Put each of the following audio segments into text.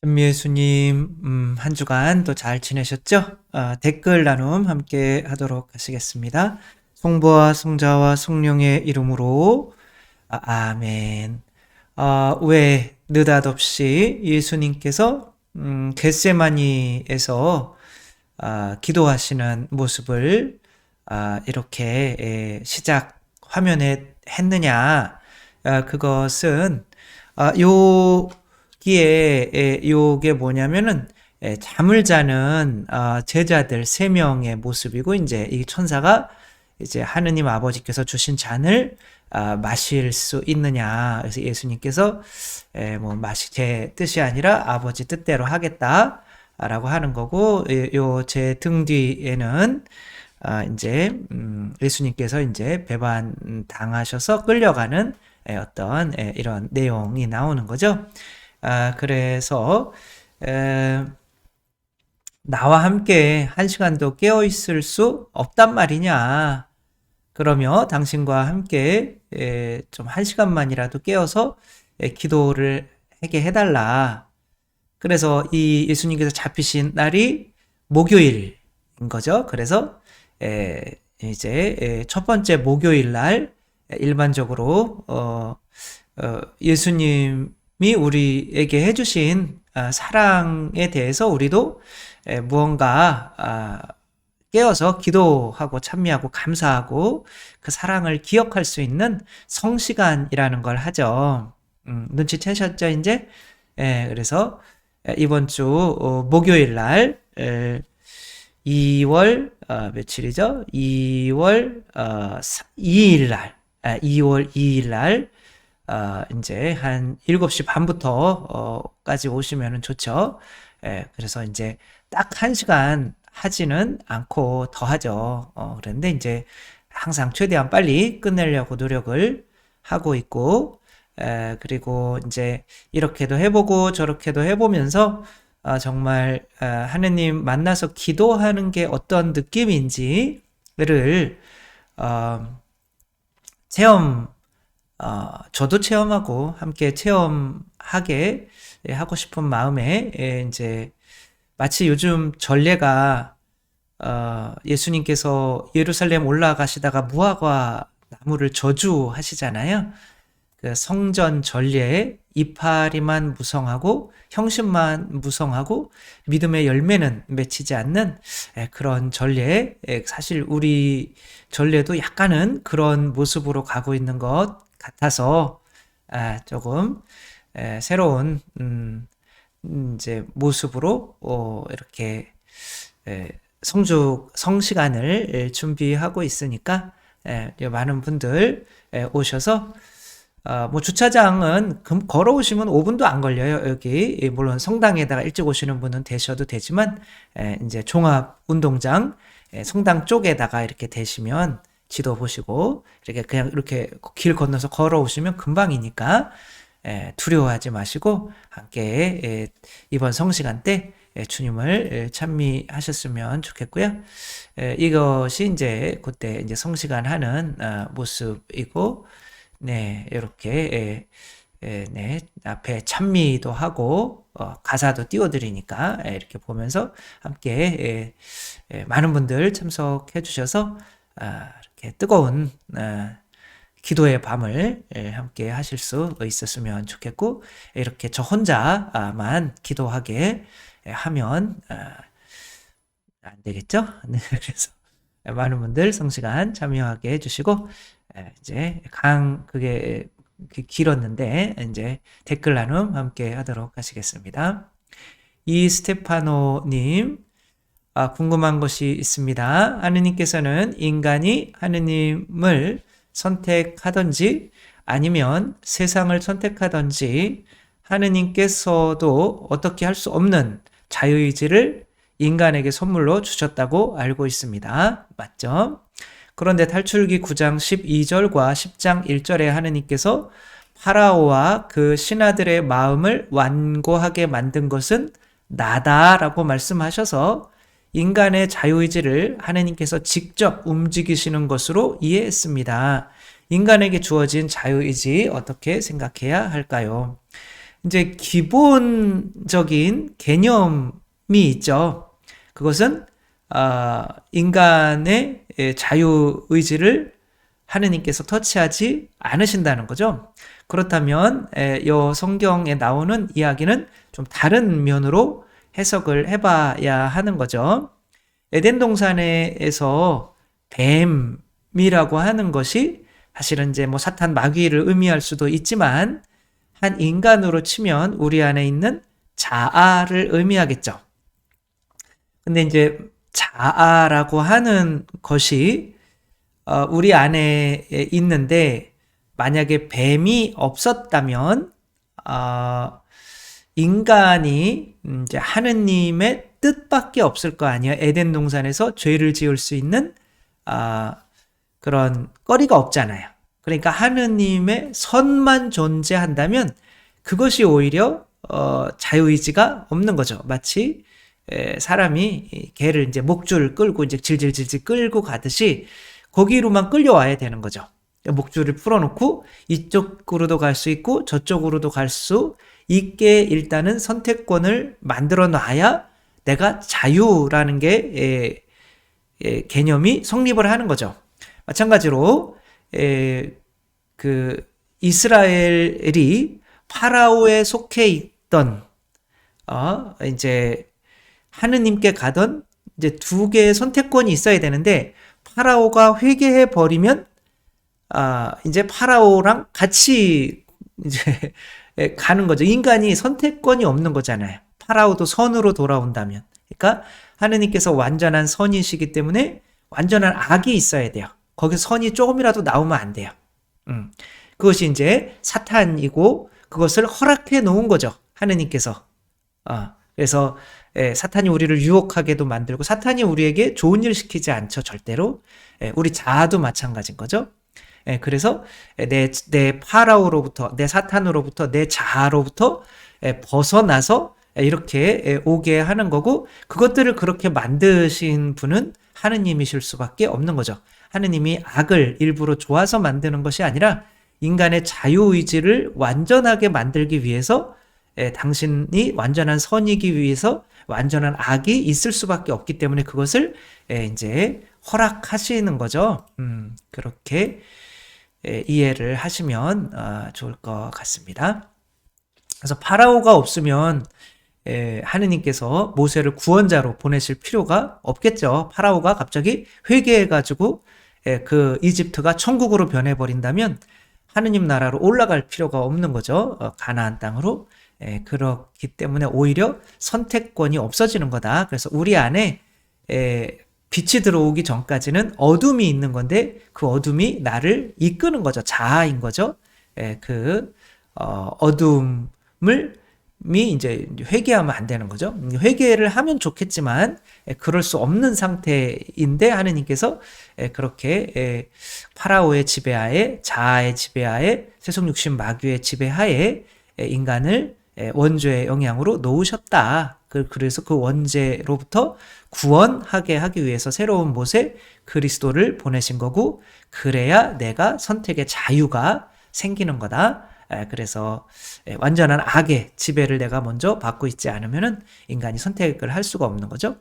예수님, 한 주간 또 잘 지내셨죠? 댓글 나눔 함께 하도록 하시겠습니다. 성부와 성자와 성령의 이름으로 아멘. 왜 느닷없이 예수님께서 겟세마니에서 기도하시는 모습을 이렇게 시작 화면에 했느냐? 그것은 요게 뭐냐면은 잠을 자는 제자들 세 명의 모습이고, 이제 이 천사가 이제 하느님 아버지께서 주신 잔을 마실 수 있느냐. 그래서 예수님께서 뭐 제 뜻이 아니라 아버지 뜻대로 하겠다라고 하는 거고, 요 제 등 뒤에는 이제 예수님께서 이제 배반 당하셔서 끌려가는 어떤 이런 내용이 나오는 거죠. 그래서 나와 함께 한 시간도 깨어 있을 수 없단 말이냐. 그러며 당신과 함께 좀 한 시간만이라도 깨어서 기도를 하게 해달라. 그래서 이 예수님께서 잡히신 날이 목요일인 거죠. 그래서 이제 첫 번째 목요일 날 일반적으로 예수님이 우리에게 해주신 사랑에 대해서 우리도 무언가 깨어서 기도하고 찬미하고 감사하고 그 사랑을 기억할 수 있는 성시간이라는 걸 하죠. 눈치채셨죠, 이제? 그래서 이번 주 목요일 날 2월 며칠이죠? 2월 2일 날 2월 2일 날 이제 한 7시 반부터 까지 오시면 좋죠. 그래서 이제 딱 1시간 하지는 않고 더 하죠. 그런데 이제 항상 최대한 빨리 끝내려고 노력을 하고 있고, 그리고 이제 이렇게도 해보고 저렇게도 해보면서 정말 하느님 만나서 기도하는 게 어떤 느낌인지를 저도 체험하고 함께 체험하게 하고 싶은 마음에 이제 마치 요즘 전례가 예수님께서 예루살렘 올라가시다가 무화과 나무를 저주하시잖아요. 그 성전 전례에 이파리만 무성하고 형식만 무성하고 믿음의 열매는 맺히지 않는 그런 전례, 사실 우리 전례도 약간은 그런 모습으로 가고 있는 것 같아서 조금 새로운 이제 모습으로 이렇게 성시간을 준비하고 있으니까 많은 분들 오셔서 뭐 주차장은 걸어오시면 5분도 안 걸려요. 여기 물론 성당에다가 일찍 오시는 분은 되셔도 되지만 이제 종합 운동장 성당 쪽에다가 이렇게 대시면 지도 보시고 이렇게 그냥 이렇게 길 건너서 걸어오시면 금방이니까 두려워하지 마시고 함께 이번 성시간 때 주님을 찬미하셨으면 좋겠고요. 이것이 이제 그때 이제 성시간 하는 모습이고, 네, 이렇게 네, 앞에 찬미도 하고 가사도 띄워드리니까 이렇게 보면서 함께 많은 분들 참석해 주셔서 이렇게 뜨거운 기도의 밤을 함께 하실 수 있었으면 좋겠고, 이렇게 저 혼자만 기도하게 하면 안 되겠죠? 네, 그래서 많은 분들 성시간 참여하게 해주시고, 이제 그게 길었는데 이제 댓글 나눔 함께 하도록 하시겠습니다. 이스테파노님, 궁금한 것이 있습니다. 하느님께서는 인간이 하느님을 선택하든지 아니면 세상을 선택하든지 하느님께서도 어떻게 할 수 없는 자유의지를 인간에게 선물로 주셨다고 알고 있습니다. 맞죠? 그런데 탈출기 9장 12절과 10장 1절에 하느님께서 파라오와 그 신하들의 마음을 완고하게 만든 것은 나다라고 말씀하셔서 인간의 자유의지를 하느님께서 직접 움직이시는 것으로 이해했습니다. 인간에게 주어진 자유의지 어떻게 생각해야 할까요? 이제 기본적인 개념이 있죠. 그것은 인간의 자유의지를 하느님께서 터치하지 않으신다는 거죠. 그렇다면 이 성경에 나오는 이야기는 좀 다른 면으로 해석을 해봐야 하는 거죠. 에덴 동산에서 뱀이라고 하는 것이 사실은 이제 뭐 사탄 마귀를 의미할 수도 있지만 한 인간으로 치면 우리 안에 있는 자아를 의미하겠죠. 근데 이제 자아라고 하는 것이 우리 안에 있는데 만약에 뱀이 없었다면 인간이 이제 하느님의 뜻밖에 없을 거 아니에요. 에덴 동산에서 죄를 지을 수 있는 그런 거리가 없잖아요. 그러니까 하느님의 선만 존재한다면 그것이 오히려 자유의지가 없는 거죠. 마치 사람이 개를 이제 목줄을 끌고 이제 질질질질 끌고 가듯이 거기로만 끌려와야 되는 거죠. 목줄을 풀어놓고 이쪽으로도 갈 수 있고 저쪽으로도 갈 수 있게 일단은 선택권을 만들어 놔야 내가 자유라는 게 개념이 성립을 하는 거죠. 마찬가지로 그 이스라엘이 파라오에 속해 있던 이제 하느님께 가던 이제 두 개의 선택권이 있어야 되는데 파라오가 회개해 버리면 이제 파라오랑 같이 이제 가는 거죠. 인간이 선택권이 없는 거잖아요. 파라오도 선으로 돌아온다면. 그러니까 하느님께서 완전한 선이시기 때문에 완전한 악이 있어야 돼요. 거기서 선이 조금이라도 나오면 안 돼요. 그것이 이제 사탄이고 그것을 허락해 놓은 거죠. 하느님께서. 그래서 사탄이 우리를 유혹하게도 만들고 사탄이 우리에게 좋은 일 시키지 않죠. 절대로. 우리 자아도 마찬가지인 거죠. 그래서 내 파라오로부터 내 사탄으로부터 내 자아로부터 벗어나서 이렇게 오게 하는 거고 그것들을 그렇게 만드신 분은 하느님이실 수밖에 없는 거죠. 하느님이 악을 일부러 좋아서 만드는 것이 아니라 인간의 자유의지를 완전하게 만들기 위해서 당신이 완전한 선이기 위해서 완전한 악이 있을 수밖에 없기 때문에 그것을 이제 허락하시는 거죠. 그렇게 이해를 하시면 좋을 것 같습니다. 그래서 파라오가 없으면 하느님께서 모세를 구원자로 보내실 필요가 없겠죠. 파라오가 갑자기 회개해가지고 그 이집트가 천국으로 변해버린다면 하느님 나라로 올라갈 필요가 없는 거죠. 가나안 땅으로. 그렇기 때문에 오히려 선택권이 없어지는 거다. 그래서 우리 안에 빛이 들어오기 전까지는 어둠이 있는 건데 그 어둠이 나를 이끄는 거죠. 자아인 거죠. 그 어둠을 이제 회개하면 안 되는 거죠. 회개를 하면 좋겠지만 그럴 수 없는 상태인데 하느님께서 그렇게 파라오의 지배하에 자아의 지배하에 세속육신 마귀의 지배하에 인간을 원죄의 영향으로 놓으셨다. 그래서 그 원죄로부터 구원하게 하기 위해서 새로운 모세 그리스도를 보내신 거고 그래야 내가 선택의 자유가 생기는 거다. 그래서 완전한 악의 지배를 내가 먼저 받고 있지 않으면은 인간이 선택을 할 수가 없는 거죠.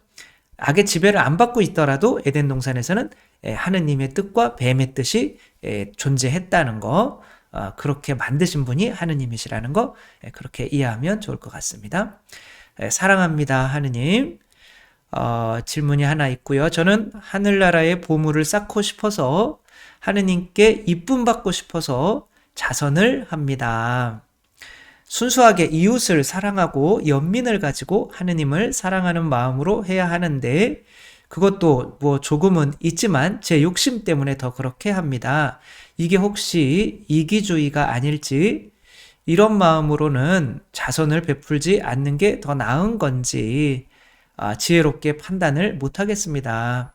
악의 지배를 안 받고 있더라도 에덴 동산에서는 하느님의 뜻과 뱀의 뜻이 존재했다는 거, 그렇게 만드신 분이 하느님이시라는 거 그렇게 이해하면 좋을 것 같습니다. 사랑합니다, 하느님. 질문이 하나 있고요. 저는 하늘나라의 보물을 쌓고 싶어서 하느님께 이쁨 받고 싶어서 자선을 합니다. 순수하게 이웃을 사랑하고 연민을 가지고 하느님을 사랑하는 마음으로 해야 하는데 그것도 뭐 조금은 있지만 제 욕심 때문에 더 그렇게 합니다. 이게 혹시 이기주의가 아닐지 이런 마음으로는 자선을 베풀지 않는 게 더 나은 건지 지혜롭게 판단을 못하겠습니다.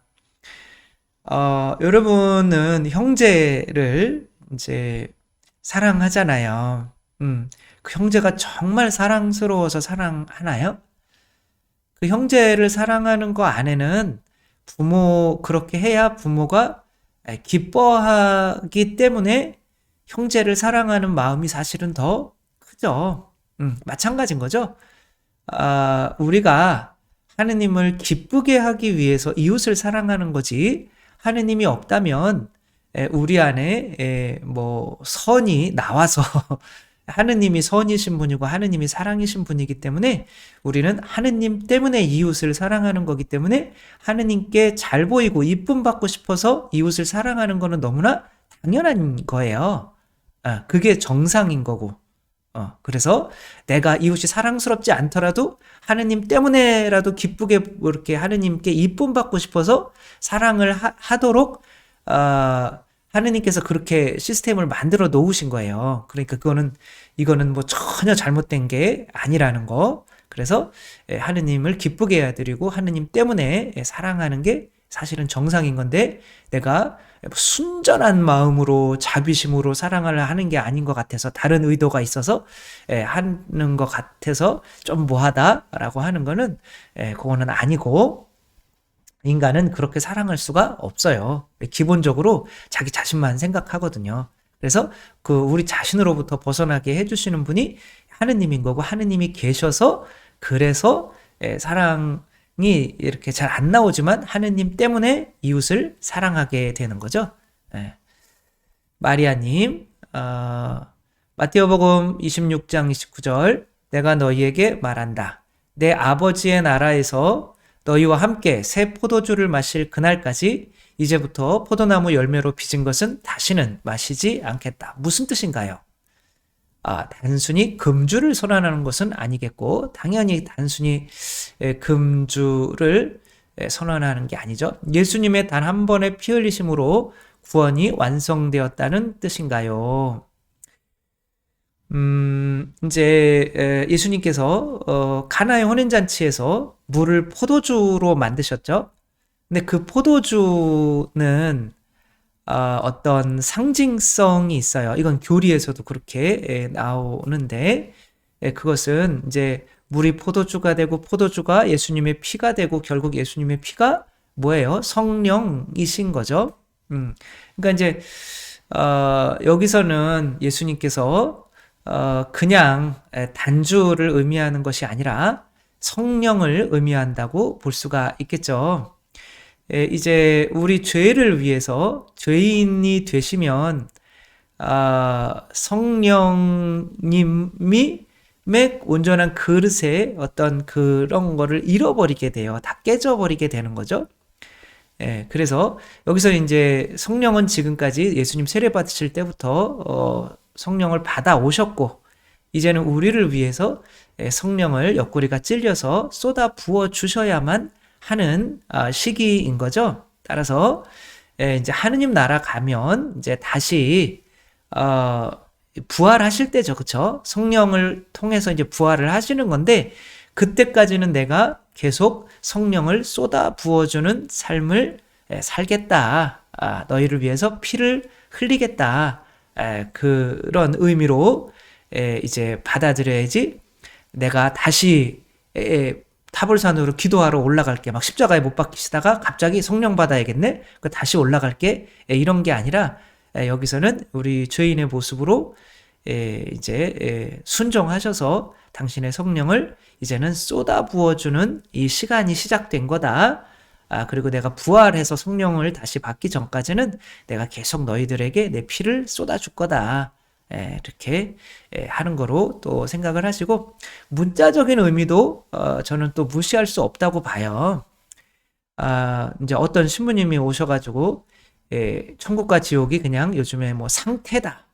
여러분은 형제를 이제 사랑하잖아요. 그 형제가 정말 사랑스러워서 사랑하나요? 그 형제를 사랑하는 거 안에는 그렇게 해야 부모가 기뻐하기 때문에 형제를 사랑하는 마음이 사실은 더 크죠. 마찬가지인 거죠. 우리가 하느님을 기쁘게 하기 위해서 이웃을 사랑하는 거지, 하느님이 없다면 우리 안에 뭐 선이 나와서 하느님이 선이신 분이고 하느님이 사랑이신 분이기 때문에 우리는 하느님 때문에 이웃을 사랑하는 거기 때문에 하느님께 잘 보이고 이쁨 받고 싶어서 이웃을 사랑하는 거는 너무나 당연한 거예요. 그게 정상인 거고. 그래서 내가 이웃이 사랑스럽지 않더라도 하느님 때문에라도 기쁘게 이렇게 하느님께 이쁨 받고 싶어서 사랑을 하도록 하느님께서 그렇게 시스템을 만들어 놓으신 거예요. 그러니까 이거는 뭐 전혀 잘못된 게 아니라는 거. 그래서 하느님을 기쁘게 해야 드리고 하느님 때문에 사랑하는 게 사실은 정상인 건데, 내가 순전한 마음으로 자비심으로 사랑을 하는 게 아닌 것 같아서, 다른 의도가 있어서 하는 것 같아서 좀 뭐하다라고 하는 거는 그거는 아니고, 인간은 그렇게 사랑할 수가 없어요. 기본적으로 자기 자신만 생각하거든요. 그래서 우리 자신으로부터 벗어나게 해주시는 분이 하느님인 거고, 하느님이 계셔서 그래서 사랑이 이렇게 잘 안 나오지만 하느님 때문에 이웃을 사랑하게 되는 거죠. 마리아님, 마태오복음 26장 29절, 내가 너희에게 말한다. 내 아버지의 나라에서 너희와 함께 새 포도주를 마실 그날까지 이제부터 포도나무 열매로 빚은 것은 다시는 마시지 않겠다. 무슨 뜻인가요? 단순히 금주를 선언하는 것은 아니겠고, 당연히 단순히 금주를 선언하는 게 아니죠. 예수님의 단 한 번의 피 흘리심으로 구원이 완성되었다는 뜻인가요? 이제 예수님께서 가나의 혼인잔치에서 물을 포도주로 만드셨죠. 근데 그 포도주는 어떤 상징성이 있어요. 이건 교리에서도 그렇게 나오는데, 그것은 이제 물이 포도주가 되고 포도주가 예수님의 피가 되고, 결국 예수님의 피가 뭐예요? 성령이신 거죠. 그러니까 이제 여기서는 예수님께서 그냥 단주를 의미하는 것이 아니라 성령을 의미한다고 볼 수가 있겠죠. 이제 우리 죄를 위해서 죄인이 되시면 성령님이 온전한 그릇에 어떤 그런 거를 잃어버리게 돼요. 다 깨져버리게 되는 거죠. 그래서 여기서 이제 성령은 지금까지 예수님 세례 받으실 때부터 성령을 받아 오셨고, 이제는 우리를 위해서 성령을 옆구리가 찔려서 쏟아 부어 주셔야만 하는 시기인 거죠. 따라서 이제 하느님 나라 가면 이제 다시 부활하실 때죠, 그렇죠? 성령을 통해서 이제 부활을 하시는 건데, 그때까지는 내가 계속 성령을 쏟아 부어주는 삶을 살겠다. 너희를 위해서 피를 흘리겠다. 그런 의미로 이제 받아들여야지, 내가 다시 타볼산으로 기도하러 올라갈게, 막 십자가에 못 박히시다가 갑자기 성령 받아야겠네, 다시 올라갈게, 이런 게 아니라 여기서는 우리 죄인의 모습으로 이제 순종하셔서 당신의 성령을 이제는 쏟아 부어주는 이 시간이 시작된 거다. 그리고 내가 부활해서 성령을 다시 받기 전까지는 내가 계속 너희들에게 내 피를 쏟아줄 거다. 이렇게 하는 거로 또 생각을 하시고, 문자적인 의미도 저는 또 무시할 수 없다고 봐요. 이제 어떤 신부님이 오셔가지고 천국과 지옥이 그냥 요즘에 뭐 상태다,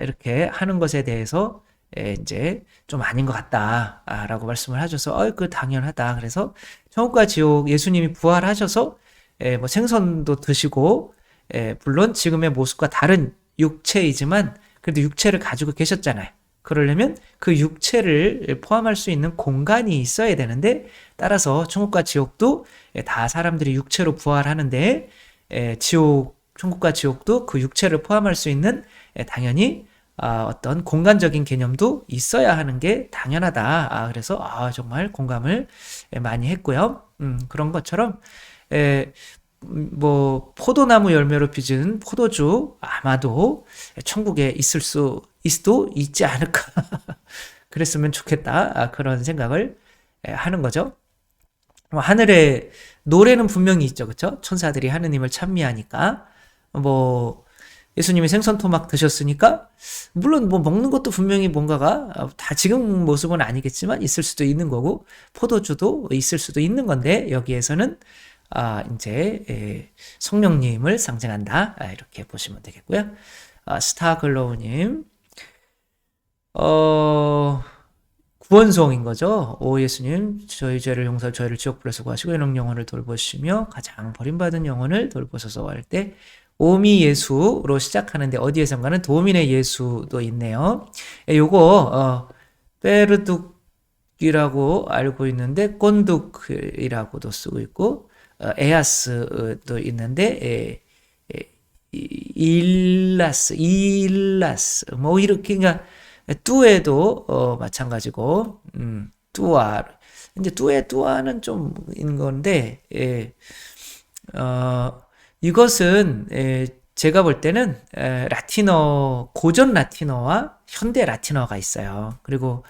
이렇게 하는 것에 대해서 이제 좀 아닌 것 같다 라고 말씀을 하셔서, 그 당연하다. 그래서 천국과 지옥, 예수님이 부활하셔서 뭐 생선도 드시고, 물론 지금의 모습과 다른 육체이지만 그래도 육체를 가지고 계셨잖아요. 그러려면 그 육체를 포함할 수 있는 공간이 있어야 되는데, 따라서 천국과 지옥도 다 사람들이 육체로 부활하는데, 천국과 지옥도 그 육체를 포함할 수 있는 당연히 어떤 공간적인 개념도 있어야 하는 게 당연하다. 그래서 정말 공감을 많이 했고요. 그런 것처럼 뭐 포도나무 열매로 빚은 포도주 아마도 천국에 있을 수도 있지 않을까 그랬으면 좋겠다. 그런 생각을 하는 거죠. 하늘에 노래는 분명히 있죠. 그쵸? 천사들이 하느님을 찬미하니까. 뭐, 예수님이 생선 토막 드셨으니까, 물론 뭐 먹는 것도 분명히 뭔가가 다 지금 모습은 아니겠지만 있을 수도 있는 거고, 포도주도 있을 수도 있는 건데, 여기에서는, 이제, 성령님을 상징한다. 이렇게 보시면 되겠고요. 스타글로우님, 구원송인 거죠. 오 예수님, 저희 죄를 용서, 저희를 지옥불에서 구하시고 연옥 영혼을 돌보시며 가장 버림받은 영혼을 돌보소서 할 때 오미 예수로 시작하는데 어디에선가는 도민의 예수도 있네요. 요거 페르둑이라고 알고 있는데 꼰둑이라고도 쓰고 있고 에아스도 있는데 일라스 뭐 이렇게 그러니까 뚜에도 마찬가지고 뚜아 이제 뚜아는 좀 있는 건데 이것은 제가 볼 때는 라틴어 고전 라틴어와 현대 라틴어가 있어요. 그리고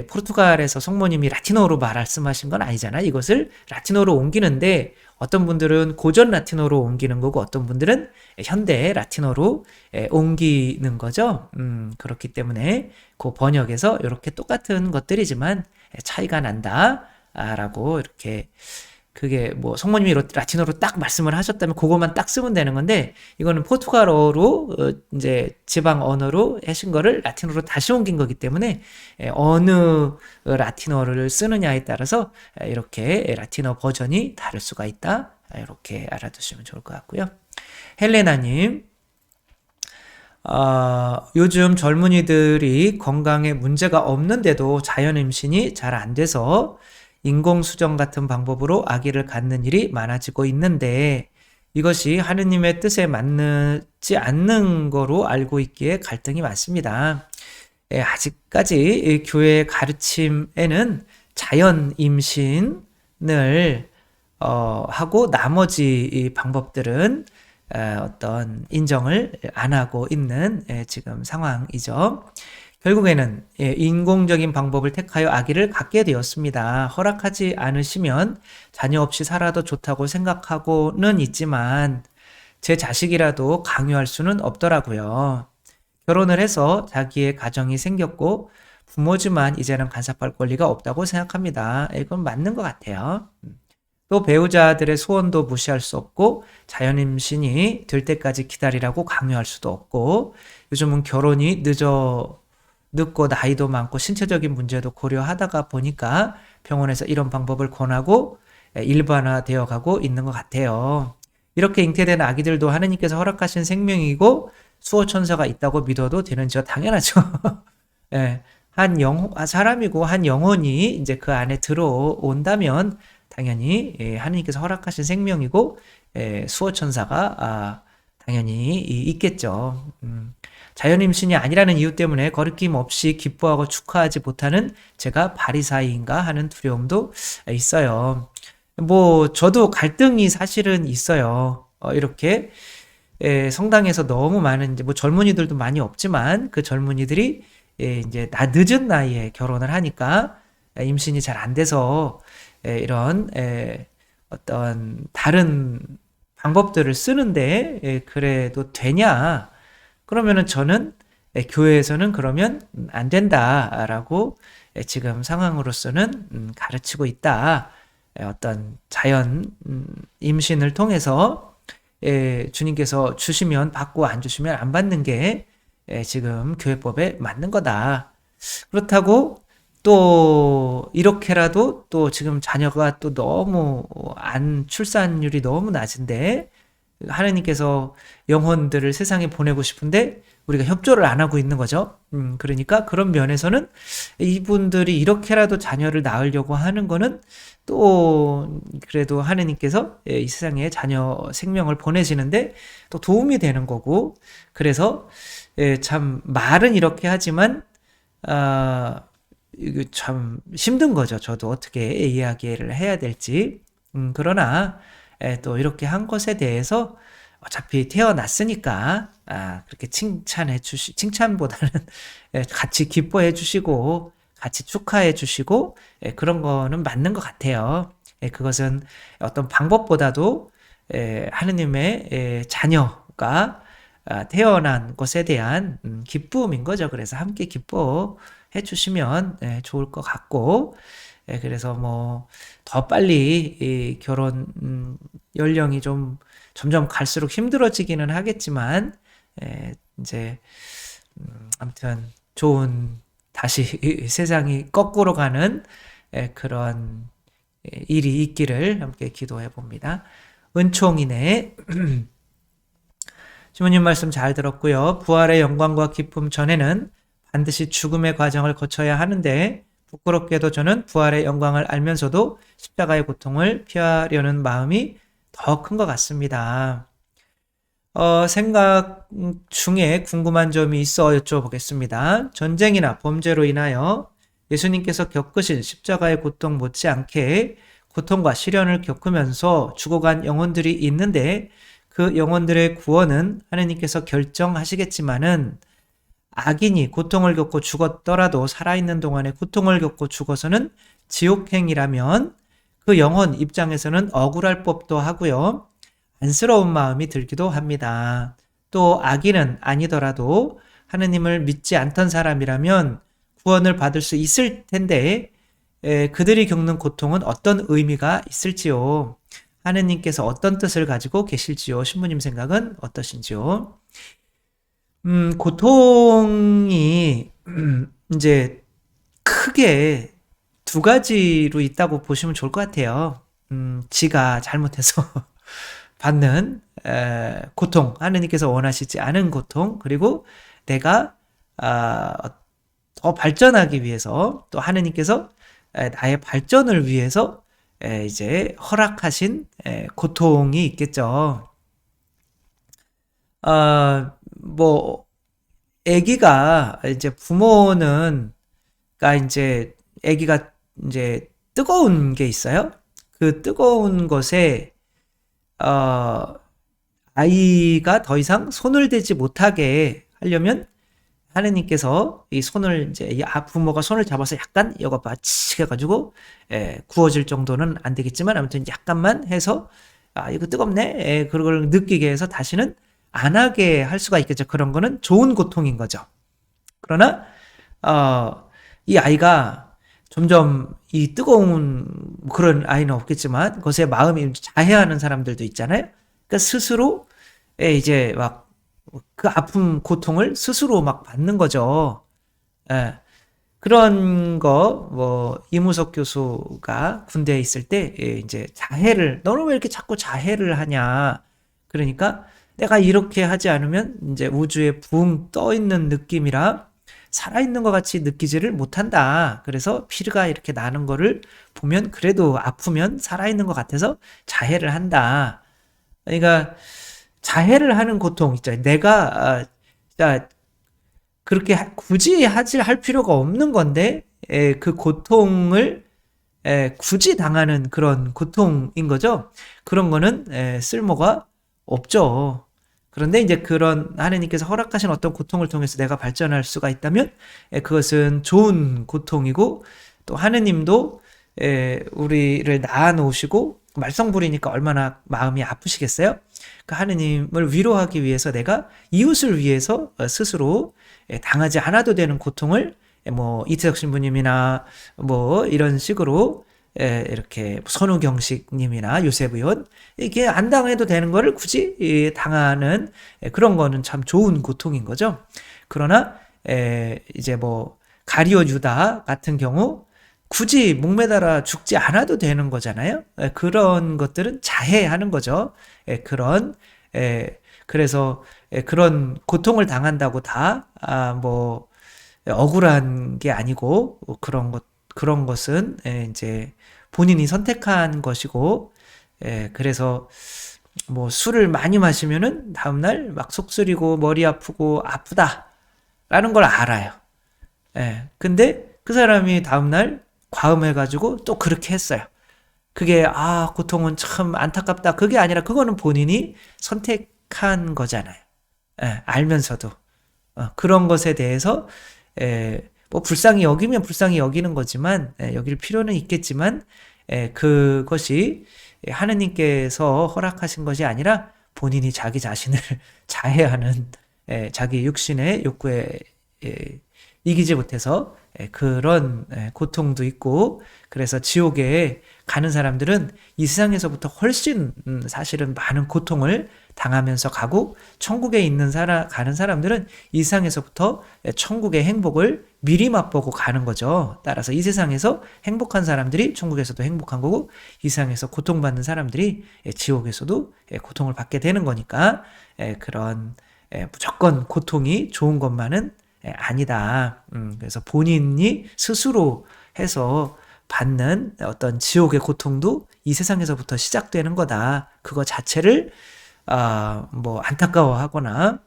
포르투갈에서 성모님이 라틴어로 말씀하신 건 아니잖아요. 이것을 라틴어로 옮기는데 어떤 분들은 고전 라틴어로 옮기는 거고 어떤 분들은 현대 라틴어로 옮기는 거죠. 그렇기 때문에 그 번역에서 이렇게 똑같은 것들이지만 차이가 난다라고 이렇게 그게 뭐 성모님이 라틴어로 딱 말씀을 하셨다면 그것만 딱 쓰면 되는 건데 이거는 포르투갈어로 이제 지방 언어로 하신 거를 라틴어로 다시 옮긴 거기 때문에 어느 라틴어를 쓰느냐에 따라서 이렇게 라틴어 버전이 다를 수가 있다. 이렇게 알아두시면 좋을 것 같고요. 헬레나님, 요즘 젊은이들이 건강에 문제가 없는데도 자연임신이 잘 안 돼서 인공수정 같은 방법으로 아기를 갖는 일이 많아지고 있는데 이것이 하느님의 뜻에 맞지 않는 거로 알고 있기에 갈등이 많습니다. 아직까지 교회의 가르침에는 자연 임신을 하고 나머지 방법들은 어떤 인정을 안 하고 있는 지금 상황이죠. 결국에는 인공적인 방법을 택하여 아기를 갖게 되었습니다. 허락하지 않으시면 자녀 없이 살아도 좋다고 생각하고는 있지만 제 자식이라도 강요할 수는 없더라고요. 결혼을 해서 자기의 가정이 생겼고 부모지만 이제는 간섭할 권리가 없다고 생각합니다. 이건 맞는 것 같아요. 또 배우자들의 소원도 무시할 수 없고 자연임신이 될 때까지 기다리라고 강요할 수도 없고 요즘은 결혼이 늦고 나이도 많고 신체적인 문제도 고려하다가 보니까 병원에서 이런 방법을 권하고 일반화되어 가고 있는 것 같아요. 이렇게 잉태된 아기들도 하느님께서 허락하신 생명이고 수호천사가 있다고 믿어도 되는지요? 당연하죠. 예, 사람이고 한 영혼이 이제 그 안에 들어온다면 당연히 하느님께서 허락하신 생명이고 수호천사가 당연히 있겠죠. 자연임신이 아니라는 이유 때문에 거리낌 없이 기뻐하고 축하하지 못하는 제가 바리사이인가 하는 두려움도 있어요. 뭐 저도 갈등이 사실은 있어요. 이렇게 성당에서 너무 많은 이제 뭐 젊은이들도 많이 없지만 그 젊은이들이 이제 늦은 나이에 결혼을 하니까 임신이 잘 안 돼서 이런 어떤 다른 방법들을 쓰는데 그래도 되냐? 그러면은 저는 교회에서는 그러면 안 된다라고 지금 상황으로서는 가르치고 있다. 어떤 자연 임신을 통해서 주님께서 주시면 받고 안 주시면 안 받는 게 지금 교회법에 맞는 거다. 그렇다고 또 이렇게라도 또 지금 자녀가 또 너무 출산율이 너무 낮은데 하나님께서 영혼들을 세상에 보내고 싶은데 우리가 협조를 안 하고 있는 거죠. 그러니까 그런 면에서는 이분들이 이렇게라도 자녀를 낳으려고 하는 거는 또 그래도 하나님께서 이 세상에 자녀 생명을 보내시는데 또 도움이 되는 거고 그래서 참 말은 이렇게 하지만 이거 참 힘든 거죠. 저도 어떻게 이야기를 해야 될지. 그러나 또 이렇게 한 것에 대해서 어차피 태어났으니까 그렇게 칭찬보다는 같이 기뻐해 주시고 같이 축하해 주시고 그런 거는 맞는 것 같아요. 그것은 어떤 방법보다도 하느님의 자녀가 태어난 것에 대한 기쁨인 거죠. 그래서 함께 기뻐해 주시면 좋을 것 같고, 그래서 뭐 더 빨리 이 결혼 연령이 좀 점점 갈수록 힘들어지기는 하겠지만, 이제 아무튼 좋은 다시 이 세상이 거꾸로 가는 그런 일이 있기를 함께 기도해 봅니다. 은총이네. 주님 말씀 잘 들었고요. 부활의 영광과 기쁨 전에는 반드시 죽음의 과정을 거쳐야 하는데 부끄럽게도 저는 부활의 영광을 알면서도 십자가의 고통을 피하려는 마음이 더 큰 것 같습니다. 생각 중에 궁금한 점이 있어 여쭤보겠습니다. 전쟁이나 범죄로 인하여 예수님께서 겪으신 십자가의 고통 못지않게 고통과 시련을 겪으면서 죽어간 영혼들이 있는데 그 영혼들의 구원은 하느님께서 결정하시겠지만은 악인이 고통을 겪고 죽었더라도 살아있는 동안에 고통을 겪고 죽어서는 지옥행이라면 그 영혼 입장에서는 억울할 법도 하고요. 안쓰러운 마음이 들기도 합니다. 또 악인은 아니더라도 하느님을 믿지 않던 사람이라면 구원을 받을 수 있을 텐데 그들이 겪는 고통은 어떤 의미가 있을지요? 하느님께서 어떤 뜻을 가지고 계실지요? 신부님 생각은 어떠신지요? 고통이 이제 크게 두 가지로 있다고 보시면 좋을 것 같아요. 지가 잘못해서 받는 고통, 하느님께서 원하시지 않은 고통, 그리고 내가 더 발전하기 위해서 또 하느님께서 나의 발전을 위해서 이제 허락하신 고통이 있겠죠. 뭐 아기가 이제 부모는 이제 아기가 이제 뜨거운 게 있어요. 그 뜨거운 것에 아이가 더 이상 손을 대지 못하게 하려면 하느님께서 이 손을 이제 부모가 손을 잡아서 약간 이거 마치 해가지고 구워질 정도는 안 되겠지만 아무튼 약간만 해서 이거 뜨겁네 그걸 느끼게 해서 다시는 안 하게 할 수가 있겠죠. 그런 거는 좋은 고통인 거죠. 그러나 이 아이가 점점 이 뜨거운 그런 아이는 없겠지만 그것에 마음이 자해하는 사람들도 있잖아요. 그러니까 스스로 이제 막 그 아픔 고통을 스스로 막 받는 거죠. 그런 거 뭐 이무석 교수가 군대에 있을 때 이제 자해를 너는 왜 이렇게 자꾸 자해를 하냐. 그러니까 내가 이렇게 하지 않으면 이제 우주에 붕 떠 있는 느낌이라 살아있는 것 같이 느끼지를 못한다. 그래서 피가 이렇게 나는 거를 보면 그래도 아프면 살아있는 것 같아서 자해를 한다. 그러니까 자해를 하는 고통 있잖아요. 내가 그렇게 굳이 할 필요가 없는 건데 그 고통을 굳이 당하는 그런 고통인 거죠. 그런 거는 쓸모가 없죠. 그런데 이제 그런 하느님께서 허락하신 어떤 고통을 통해서 내가 발전할 수가 있다면 그것은 좋은 고통이고 또 하느님도 우리를 낳아 놓으시고 말썽 부리니까 얼마나 마음이 아프시겠어요? 그 하느님을 위로하기 위해서 내가 이웃을 위해서 스스로 당하지 않아도 되는 고통을 뭐 이태석 신부님이나 뭐 이런 식으로 이렇게 선우경식님이나 요셉 의원 이게 안 당해도 되는 거를 굳이 당하는 그런 거는 참 좋은 고통인 거죠. 그러나 이제 뭐 가룟 유다 같은 경우 굳이 목매달아 죽지 않아도 되는 거잖아요. 그런 것들은 자해하는 거죠. 그래서 그런 고통을 당한다고 다 뭐 억울한 게 아니고 그런 것은 이제 본인이 선택한 것이고 그래서 뭐 술을 많이 마시면은 다음날 막 속 쓰리고 머리 아프고 아프다라는 걸 알아요. 근데 그 사람이 다음날 과음해가지고 또 그렇게 했어요. 그게 고통은 참 안타깝다. 그게 아니라 그거는 본인이 선택 택한 거잖아요. 알면서도. 그런 것에 대해서 뭐 불쌍히 여기면 불쌍히 여기는 거지만 여길 필요는 있겠지만 그것이 하느님께서 허락하신 것이 아니라 본인이 자기 자신을 자해하는 자기 육신의 욕구에 이기지 못해서 그런 고통도 있고 그래서 지옥에 가는 사람들은 이 세상에서부터 훨씬 사실은 많은 고통을 당하면서 가고 천국에 가는 사람들은 이 세상에서부터 천국의 행복을 미리 맛보고 가는 거죠. 따라서 이 세상에서 행복한 사람들이 천국에서도 행복한 거고 이 세상에서 고통받는 사람들이 지옥에서도 고통을 받게 되는 거니까 그런 무조건 고통이 좋은 것만은 아니다. 그래서 본인이 스스로 해서 받는 어떤 지옥의 고통도 이 세상에서부터 시작되는 거다. 그거 자체를 뭐 안타까워는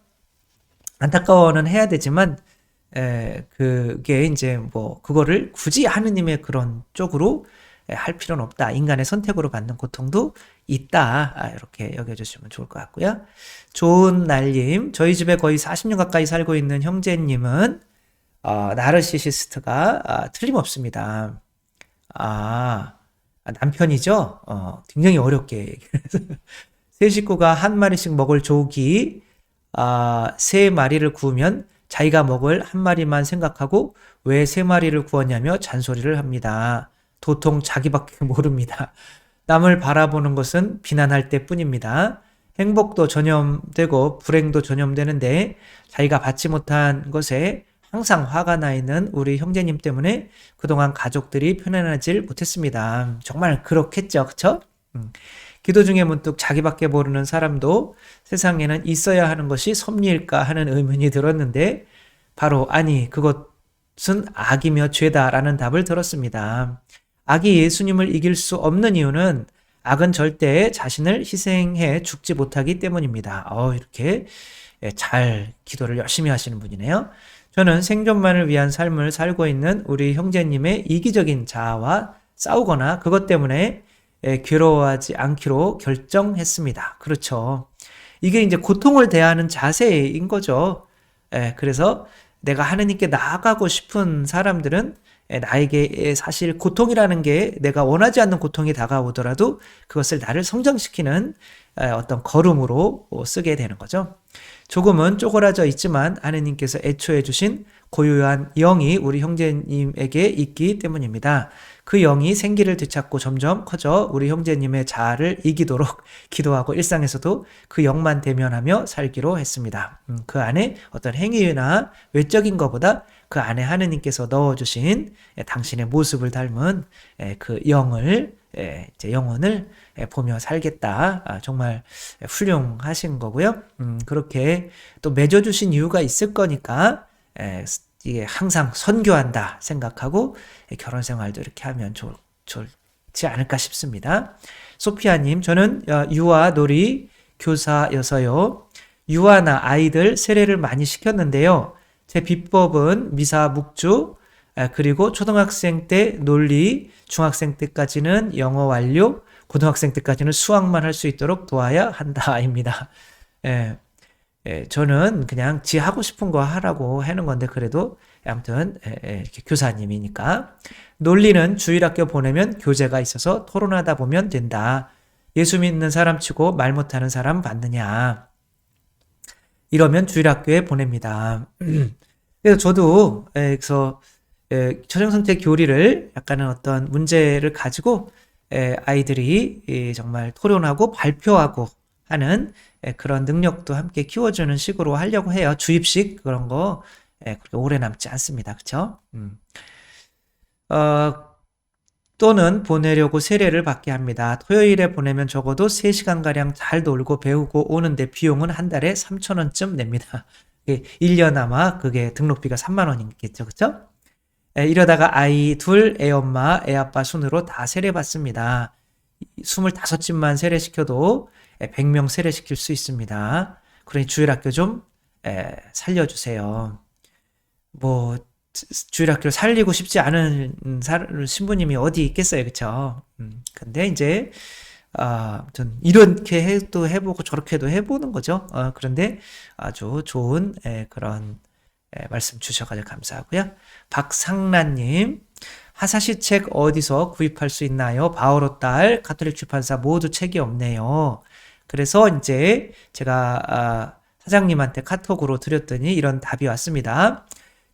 해야 되지만 그게 이제 뭐 그거를 굳이 하느님의 그런 쪽으로 할 필요는 없다. 인간의 선택으로 받는 고통도 있다. 이렇게 여겨주시면 좋을 것 같고요. 좋은 날님, 저희 집에 거의 40년 가까이 살고 있는 형제님은 나르시시스트가 틀림없습니다. 남편이죠? 굉장히 어렵게 얘기해서 세 식구가 한 마리씩 먹을 조기 세 마리를 구우면 자기가 먹을 한 마리만 생각하고 왜 세 마리를 구웠냐며 잔소리를 합니다. 도통 자기밖에 모릅니다. 남을 바라보는 것은 비난할 때뿐입니다. 행복도 전염되고 불행도 전염되는데 자기가 받지 못한 것에 항상 화가 나 있는 우리 형제님 때문에 그동안 가족들이 편안하질 못했습니다. 정말 그렇겠죠, 그쵸? 기도 중에 문득 자기밖에 모르는 사람도 세상에는 있어야 하는 것이 섭리일까 하는 의문이 들었는데 바로 아니 그것은 악이며 죄다라는 답을 들었습니다. 악이 예수님을 이길 수 없는 이유는 악은 절대 자신을 희생해 죽지 못하기 때문입니다. 이렇게 잘 기도를 열심히 하시는 분이네요. 저는 생존만을 위한 삶을 살고 있는 우리 형제님의 이기적인 자아와 싸우거나 그것 때문에 괴로워하지 않기로 결정했습니다. 그렇죠. 이게 이제 고통을 대하는 자세인 거죠. 그래서 내가 하느님께 나아가고 싶은 사람들은 나에게 사실 고통이라는 게 내가 원하지 않는 고통이 다가오더라도 그것을 나를 성장시키는 어떤 걸음으로 쓰게 되는 거죠. 조금은 쪼그라져 있지만 하느님께서 애초에 주신 고유한 영이 우리 형제님에게 있기 때문입니다. 그 영이 생기를 되찾고 점점 커져 우리 형제님의 자아를 이기도록 기도하고 일상에서도 그 영만 대면하며 살기로 했습니다. 그 안에 어떤 행위나 외적인 것보다 그 안에 하느님께서 넣어주신 당신의 모습을 닮은 그 영혼을 보며 살겠다. 정말 훌륭하신 거고요. 그렇게 또 맺어주신 이유가 있을 거니까 이게 항상 선교한다 생각하고 결혼 생활도 이렇게 하면 좋지 않을까 싶습니다. 소피아님, 저는 유아 놀이 교사여서요. 유아나 아이들 세례를 많이 시켰는데요. 제 비법은 미사 묵주, 그리고 초등학생 때 논리, 중학생 때까지는 영어 완료, 고등학생 때까지는 수학만 할 수 있도록 도와야 한다입니다. 저는 그냥 지 하고 싶은 거 하라고 하는 건데 그래도 아무튼 이렇게 교사님이니까 논리는 주일학교 보내면 교재가 있어서 토론하다 보면 된다. 예수 믿는 사람 치고 말 못하는 사람 받느냐. 이러면 주일학교에 보냅니다. 그래서 저도 그래서 초중생때 교리를 약간은 어떤 문제를 가지고 아이들이 정말 토론하고 발표하고 하는 그런 능력도 함께 키워주는 식으로 하려고 해요. 주입식 그런 거 그렇게 오래 남지 않습니다. 그렇죠? 또는 보내려고 세례를 받게 합니다. 토요일에 보내면 적어도 3시간가량 잘 놀고 배우고 오는데 비용은 한 달에 3,000원쯤 냅니다. 1년 아마 그게 등록비가 3만 원이겠죠. 그렇죠? 이러다가 아이 둘, 애엄마, 애아빠 순으로 다 세례받습니다. 25집만 세례시켜도 100명 세례시킬 수 있습니다. 그러니 주일학교 좀 살려주세요. 뭐 주일학교를 살리고 싶지 않은 신부님이 어디 있겠어요. 그쵸? 근데 이제 전 이렇게 해도 해보고 저렇게도 해보는 거죠. 그런데 아주 좋은 그런 말씀 주셔가지고 감사하고요. 박상란님, 하사시 책 어디서 구입할 수 있나요? 바오로 딸, 가톨릭 출판사 모두 책이 없네요. 그래서 이제 제가 사장님한테 카톡으로 드렸더니 이런 답이 왔습니다.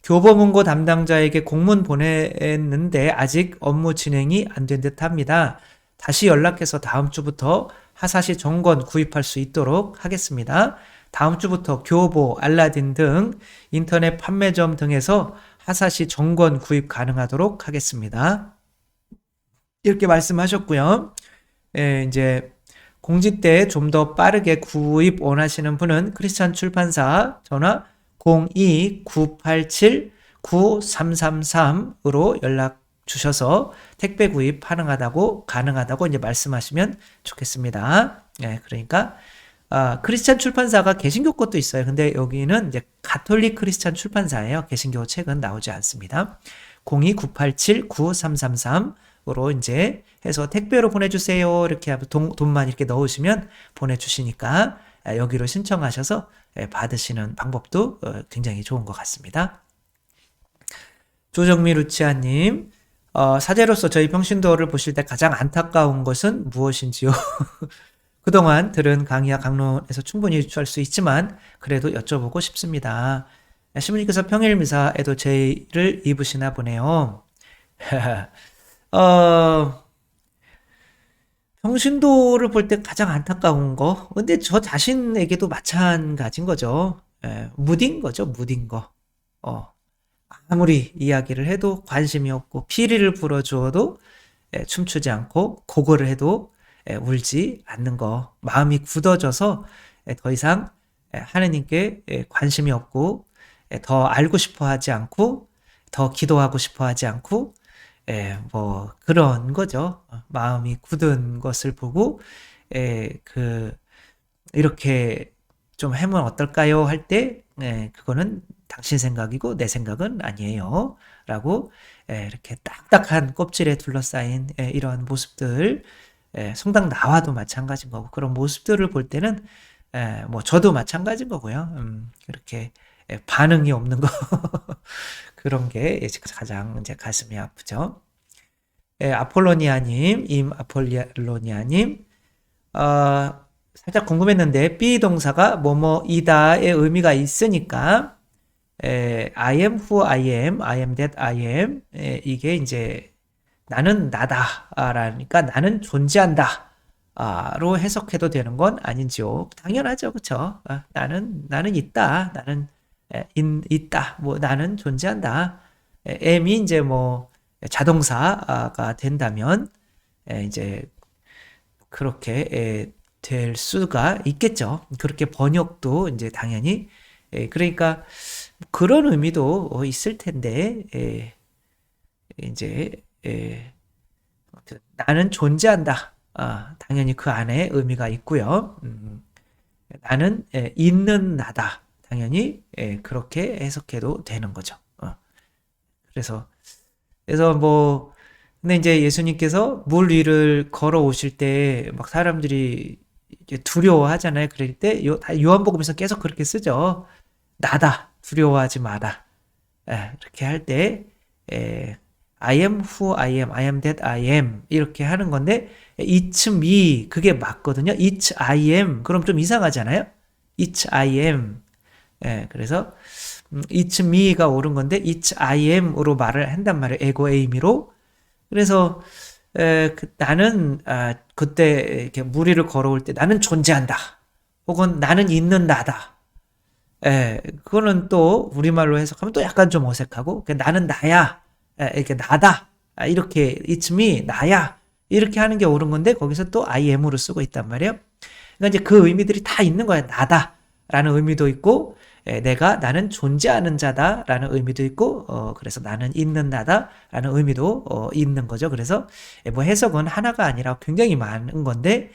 교보문고 담당자에게 공문 보냈는데 아직 업무 진행이 안 된 듯 합니다. 다시 연락해서 다음 주부터 하사시 정권 구입할 수 있도록 하겠습니다. 다음 주부터 교보, 알라딘 등 인터넷 판매점 등에서 하사시 정권 구입 가능하도록 하겠습니다. 이렇게 말씀하셨고요. 이제 공지 때 좀 더 빠르게 구입 원하시는 분은 크리스찬 출판사 전화 02-987-9333으로 연락 주셔서 택배 구입 가능하다고 이제 말씀하시면 좋겠습니다. 그러니까 크리스찬 출판사가 개신교 것도 있어요. 근데 여기는 이제 가톨릭 크리스찬 출판사예요. 개신교 책은 나오지 않습니다. 02-987-9333으로 이제 해서 택배로 보내주세요. 이렇게 돈만 이렇게 넣으시면 보내주시니까 여기로 신청하셔서 받으시는 방법도 굉장히 좋은 것 같습니다. 조정미 루치아님, 사제로서 저희 평신도를 보실 때 가장 안타까운 것은 무엇인지요? 그동안 들은 강의와 강론에서 충분히 유추할 수 있지만 그래도 여쭤보고 싶습니다. 신부님께서 평일미사에도 제의를 입으시나 보네요. 평신도를 볼 때 가장 안타까운 거, 근데 저 자신에게도 마찬가지인 거죠. 무딘 거죠, 무딘 거. 아무리 이야기를 해도 관심이 없고 피리를 불어주어도 춤추지 않고 고거를 해도 울지 않는 거. 마음이 굳어져서 더 이상 하느님께 관심이 없고 더 알고 싶어 하지 않고 더 기도하고 싶어 하지 않고 뭐 그런 거죠. 마음이 굳은 것을 보고 이렇게 좀 하면 어떨까요? 할 때 그거는 당신 생각이고 내 생각은 아니에요. 라고 이렇게 딱딱한 껍질에 둘러싸인 이런 모습들, 성당 나와도 마찬가지인 거고 그런 모습들을 볼 때는 뭐 저도 마찬가지인 거고요. 그렇게 반응이 없는 거 그런 게 가장 이제 가슴이 아프죠. 아폴로니아님, 아폴로니아님, 살짝 궁금했는데 be 동사가 뭐뭐이다의 의미가 있으니까 I am who I am, I am that I am 이게 이제 나는 나다라니까 나는 존재한다 로 해석해도 되는 건 아닌지요? 당연하죠, 그렇죠? 나는 있다, 나는 있다, 뭐 나는 존재한다. am이 이제 뭐 자동사가 된다면 이제 그렇게 될 수가 있겠죠. 그렇게 번역도 이제 당연히 그러니까 그런 의미도 있을 텐데 이제 나는 존재한다. 당연히 그 안에 의미가 있고요. 나는 있는 나다. 당연히 그렇게 해석해도 되는 거죠. 그래서 뭐 근데 이제 예수님께서 물 위를 걸어오실 때 막 사람들이 두려워하잖아요. 그럴 때 요한복음에서 계속 그렇게 쓰죠. 나다, 두려워하지 마라. 이렇게 할 때 I am who I am, I am that I am 이렇게 하는 건데 it's me 그게 맞거든요. it's I am 그럼 좀 이상하잖아요. it's I am 그래서 it's me가 옳은 건데 it's I am으로 말을 한단 말이에요. 에고 에이미로. 그래서 나는 그때 이렇게 물 위를 걸어올 때 나는 존재한다. 혹은 나는 있는 나다. 그거는 또 우리말로 해석하면 또 약간 좀 어색하고 나는 나야. 이렇게 나다. 이렇게 it's me 나야. 이렇게 하는 게 옳은 건데 거기서 또 I am으로 쓰고 있단 말이에요. 그러니까 이제 그 의미들이 다 있는 거야. 나다라는 의미도 있고 나는 존재하는 자다라는 의미도 있고 그래서 나는 있는 나다라는 의미도 있는 거죠. 그래서 뭐 해석은 하나가 아니라 굉장히 많은 건데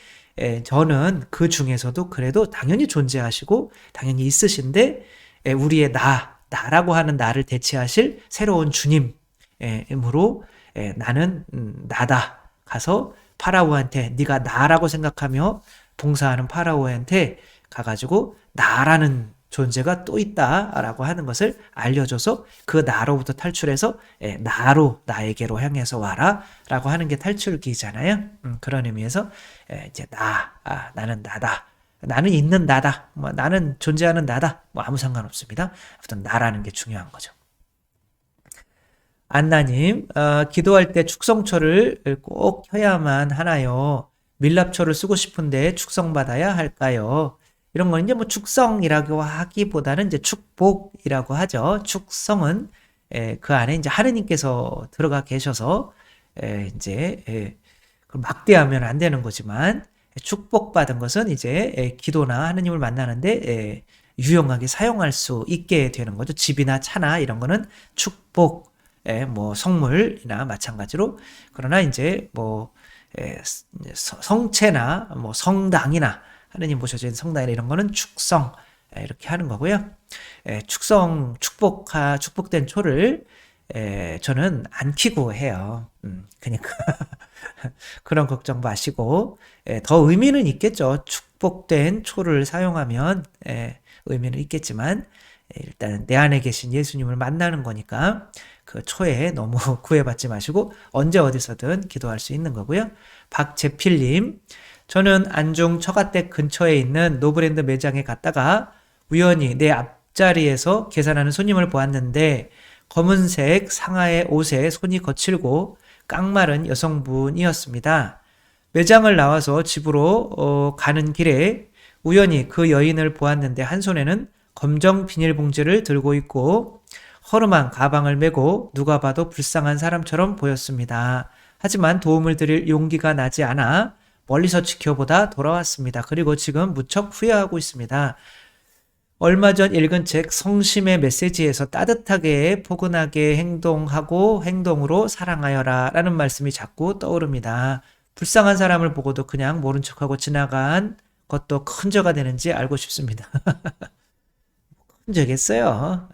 저는 그 중에서도 그래도 당연히 존재하시고 당연히 있으신데 우리의 나라고 하는 나를 대체하실 새로운 주님으로 나는 나다 가서 파라오한테 네가 나라고 생각하며 봉사하는 파라오한테 가가지고 나라는 존재가 또 있다라고 하는 것을 알려줘서 그 나로부터 탈출해서 나로 나에게로 향해서 와라라고 하는 게 탈출기잖아요. 그런 의미에서 이제 나는 나다. 나는 있는 나다. 뭐 나는 존재하는 나다. 뭐 아무 상관없습니다. 아무튼 나라는 게 중요한 거죠. 안나님, 기도할 때 축성초를 꼭 켜야만 하나요? 밀랍초를 쓰고 싶은데 축성받아야 할까요? 이런 건 이제 뭐 축성이라고 하기보다는 이제 축복이라고 하죠. 축성은 그 안에 이제 하느님께서 들어가 계셔서 이제 막대하면 안 되는 거지만 축복받은 것은 이제 기도나 하느님을 만나는데 유용하게 사용할 수 있게 되는 거죠. 집이나 차나 이런 거는 축복, 뭐 성물이나 마찬가지로. 그러나 이제 뭐 성체나 뭐 성당이나 하느님 모셔진 성당이나 이런 거는 축성 이렇게 하는 거고요. 축성 축복된 초를 저는 안 켜고 해요. 그러니까 그런 걱정 마시고 더 의미는 있겠죠. 축복된 초를 사용하면 의미는 있겠지만 일단 내 안에 계신 예수님을 만나는 거니까 그 초에 너무 구애받지 마시고 언제 어디서든 기도할 수 있는 거고요. 박재필님, 저는 안중 처가댁 근처에 있는 노브랜드 매장에 갔다가 우연히 내 앞자리에서 계산하는 손님을 보았는데 검은색 상하의 옷에 손이 거칠고 깡마른 여성분이었습니다. 매장을 나와서 집으로 가는 길에 우연히 그 여인을 보았는데 한 손에는 검정 비닐봉지를 들고 있고 허름한 가방을 메고 누가 봐도 불쌍한 사람처럼 보였습니다. 하지만 도움을 드릴 용기가 나지 않아 멀리서 지켜보다 돌아왔습니다. 그리고 지금 무척 후회하고 있습니다. 얼마 전 읽은 책 성심의 메시지에서 따뜻하게 포근하게 행동하고 행동으로 사랑하여라 라는 말씀이 자꾸 떠오릅니다. 불쌍한 사람을 보고도 그냥 모른 척하고 지나간 것도 큰 죄가 되는지 알고 싶습니다. 큰 죄겠어요.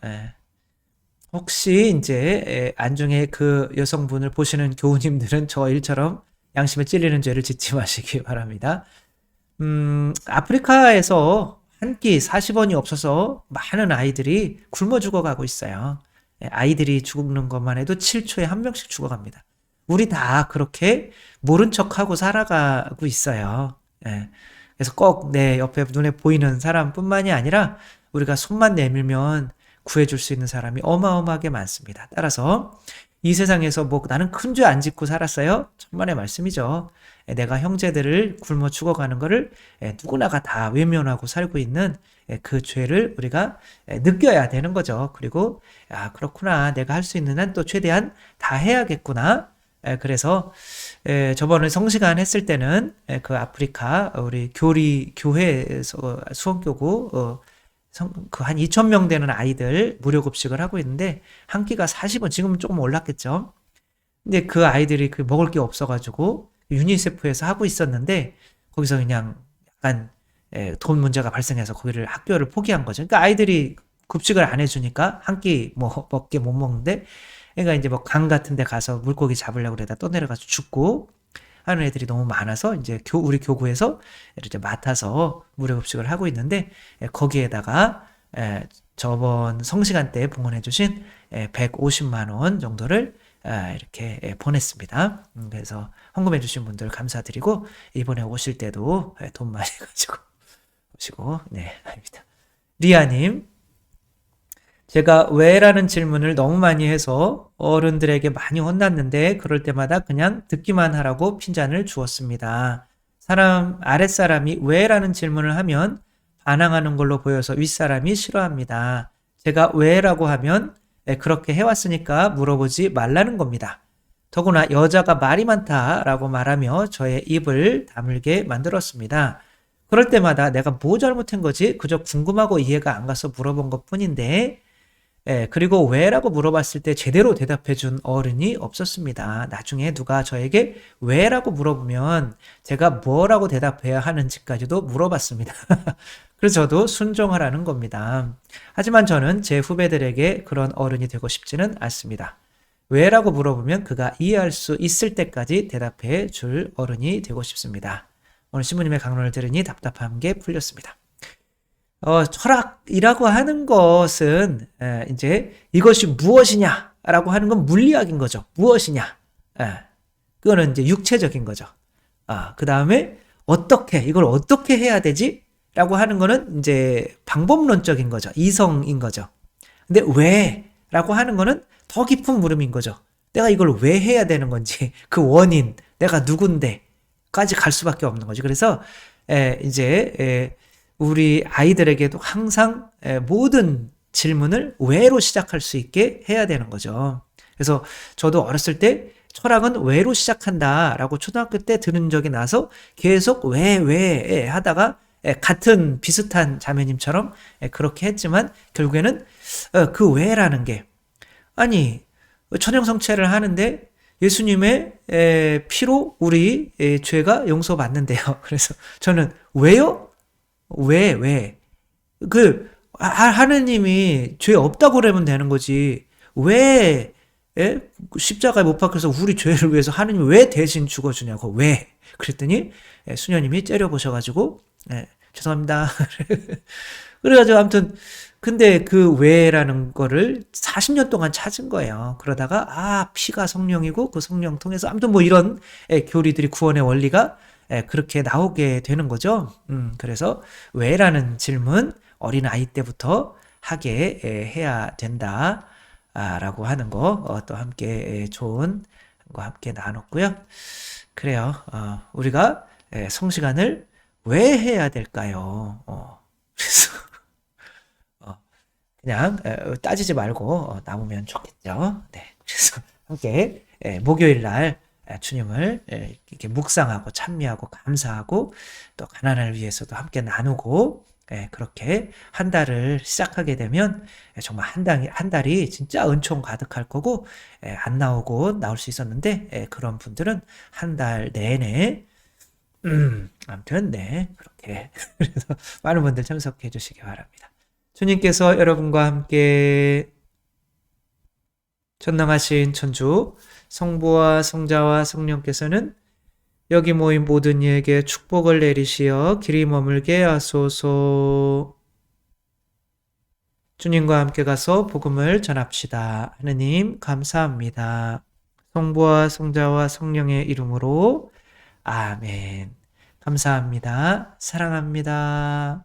혹시 이제 안중에 그 여성분을 보시는 교우님들은 저 일처럼 양심에 찔리는 죄를 짓지 마시기 바랍니다. 아프리카에서 한 끼 40원이 없어서 많은 아이들이 굶어 죽어가고 있어요. 아이들이 죽는 것만 해도 7초에 한 명씩 죽어갑니다. 우리 다 그렇게 모른 척하고 살아가고 있어요. 그래서 꼭 내 옆에 눈에 보이는 사람뿐만이 아니라 우리가 손만 내밀면 구해줄 수 있는 사람이 어마어마하게 많습니다. 따라서 이 세상에서 뭐 나는 큰 죄 안 짓고 살았어요? 천만의 말씀이죠. 내가 형제들을 굶어 죽어가는 거를 누구나가 다 외면하고 살고 있는 그 죄를 우리가 느껴야 되는 거죠. 그리고 그렇구나. 내가 할 수 있는 한 또 최대한 다 해야겠구나. 그래서 저번에 성시간 했을 때는 그 아프리카 우리 교회에서 수원교구 그 한 2,000명 되는 아이들 무료 급식을 하고 있는데 한 끼가 40원, 지금은 조금 올랐겠죠. 근데 그 아이들이 그 먹을 게 없어가지고 유니세프에서 하고 있었는데 거기서 그냥 약간 돈 문제가 발생해서 거기를 학교를 포기한 거죠. 그러니까 아이들이 급식을 안 해주니까 한 끼 뭐 먹게 못 먹는데, 그러니까 이제 뭐 강 같은 데 가서 물고기 잡으려고 그러다 떠내려가서 죽고 하는 애들이 너무 많아서 이제 우리 교구에서 이제 맡아서 무료 급식을 하고 있는데 거기에다가 저번 성시간 때 봉헌해 주신 150만 원 정도를 이렇게 보냈습니다. 그래서 헌금해 주신 분들 감사드리고 이번에 오실 때도 돈 많이 가지고 오시고. 네, 아닙니다. 리아님, 제가 왜라는 질문을 너무 많이 해서 어른들에게 많이 혼났는데 그럴 때마다 그냥 듣기만 하라고 핀잔을 주었습니다. 아랫사람이 왜라는 질문을 하면 반항하는 걸로 보여서 윗사람이 싫어합니다. 제가 왜라고 하면 그렇게 해왔으니까 물어보지 말라는 겁니다. 더구나 여자가 말이 많다라고 말하며 저의 입을 다물게 만들었습니다. 그럴 때마다 내가 뭐 잘못한 거지? 그저 궁금하고 이해가 안 가서 물어본 것 뿐인데 그리고 왜라고 물어봤을 때 제대로 대답해준 어른이 없었습니다. 나중에 누가 저에게 왜라고 물어보면 제가 뭐라고 대답해야 하는지까지도 물어봤습니다. 그래서 저도 순종하라는 겁니다. 하지만 저는 제 후배들에게 그런 어른이 되고 싶지는 않습니다. 왜라고 물어보면 그가 이해할 수 있을 때까지 대답해 줄 어른이 되고 싶습니다. 오늘 신부님의 강론을 들으니 답답한 게 풀렸습니다. 철학이라고 하는 것은 이제 이것이 무엇이냐라고 하는 건 물리학인 거죠. 무엇이냐? 그거는 이제 육체적인 거죠. 그 다음에 이걸 어떻게 해야 되지? 라고 하는 거는 이제 방법론적인 거죠. 이성인 거죠. 근데 왜? 라고 하는 거는 더 깊은 물음인 거죠. 내가 이걸 왜 해야 되는 건지, 그 원인, 내가 누군데, 까지 갈 수밖에 없는 거죠. 그래서, 이제, 우리 아이들에게도 항상 모든 질문을 왜로 시작할 수 있게 해야 되는 거죠. 그래서 저도 어렸을 때 철학은 왜로 시작한다라고 초등학교 때 들은 적이 나서 계속 왜 하다가 같은 비슷한 자매님처럼 그렇게 했지만 결국에는 그 왜라는 게 아니 천형성체를 하는데 예수님의 피로 우리 죄가 용서받는데요. 그래서 저는 왜요? 왜? 하느님이 죄 없다고 그러면 되는 거지. 왜, 십자가에 못 박혀서 우리 죄를 위해서 하느님이 왜 대신 죽어주냐고. 왜? 그랬더니, 수녀님이 째려보셔가지고, 죄송합니다. 그래가지고, 아무튼, 근데 그 왜라는 거를 40년 동안 찾은 거예요. 그러다가, 피가 성령이고, 그 성령 통해서, 아무튼 뭐 이런 교리들이 구원의 원리가 그렇게 나오게 되는 거죠. 그래서 왜라는 질문 어린 아이 때부터 하게 해야 된다. 라고 하는 거 또 함께 좋은 거 함께 나눴고요. 그래요. 우리가 성시간을 왜 해야 될까요? 그래서 그냥 따지지 말고 남으면 좋겠죠. 네. 그래서 함께 목요일 날 주님을 이렇게 묵상하고 찬미하고 감사하고 또 가난을 위해서도 함께 나누고 그렇게 한 달을 시작하게 되면 정말 한 달이 진짜 은총 가득할 거고 안 나오고 나올 수 있었는데 그런 분들은 한 달 내내 아무튼 네 그렇게 그래서 많은 분들 참석해 주시기 바랍니다. 주님께서 여러분과 함께 전능하신 천주 성부와 성자와 성령께서는 여기 모인 모든 이에게 축복을 내리시어 길이 머물게 하소서. 주님과 함께 가서 복음을 전합시다. 하느님 감사합니다. 성부와 성자와 성령의 이름으로 아멘. 감사합니다. 사랑합니다.